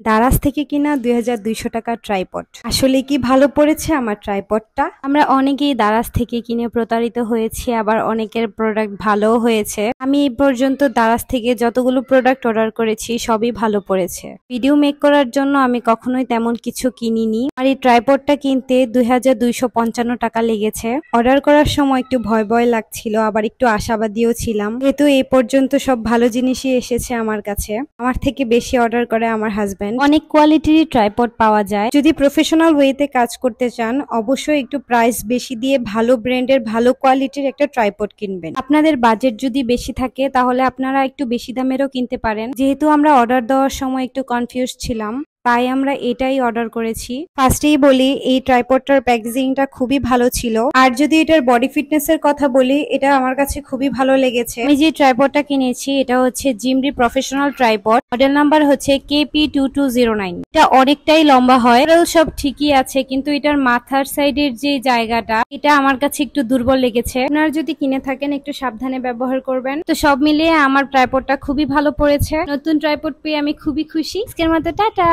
দারাজ থেকে কিনা 2200 টাকার ট্রাইপড। আসলে কি ভালো পড়েছে আমার ট্রাইপডটা। আমরা অনেকেই দারাজ থেকে কিনে প্রতারিত হয়েছি, আবার অনেকের প্রোডাক্ট ভালোও হয়েছে। আমি এই পর্যন্ত দারাজ থেকে যতগুলো প্রোডাক্ট অর্ডার করেছি সবই ভালো পড়েছে। ভিডিও মেক করার জন্য আমি কখনোই তেমন কিছু কিনিনি। আর এই ট্রাইপডটা কিনতে 2255 টাকা লেগেছে। অর্ডার করার সময় একটু ভয় ভয় লাগছিল, আবার একটু আশাবাদীও ছিলাম, যেহেতু এই পর্যন্ত সব ভালো জিনিসই এসেছে আমার কাছে। আমার থেকে বেশি অর্ডার করে আমার হাজবেন্ড। অনেক কোয়ালিটির ট্রাইপড পাওয়া যায়। যদি প্রফেশনাল ওয়েতে কাজ করতে চান অবশ্যই একটু প্রাইস বেশি দিয়ে ভালো ব্র্যান্ডের ভালো কোয়ালিটির একটা ট্রাইপড কিনবেন। আপনাদের বাজেট যদি বেশি থাকে তাহলে আপনারা একটু বেশি দামেরও কিনতে পারেন। যেহেতু আমরা অর্ডার দেওয়ার সময় একটু কনফিউজ ছিলাম, তাই আমরা এটাই অর্ডার করেছি। ফার্স্টেই বলি, এই ট্রাইপডটার প্যাকেজিংটা খুবই ভালো ছিল। আর যদি এটার বডি ফিটনেসের কথা বলি, এটা আমার কাছে খুবই ভালো লেগেছে। আমি যে ট্রাইপডটা কিনেছি এটা হচ্ছে জিমরি প্রফেশনাল ট্রাইপড। মডেল নাম্বার হচ্ছে KP2209। এটা অনেকটাই লম্বা হয়। সব ঠিকই আছে, কিন্তু এটার মাথার সাইডের যে জায়গাটা এটা আমার কাছে একটু দুর্বল লেগেছে। আপনারা যদি কিনে থাকেন একটু সাবধানে ব্যবহার করবেন। তো সব মিলিয়ে আমার ট্রাইপডটা খুবই ভালো পড়েছে। নতুন ট্রাইপড পেয়ে আমি খুবই খুশি। আজকের মতো টাটা।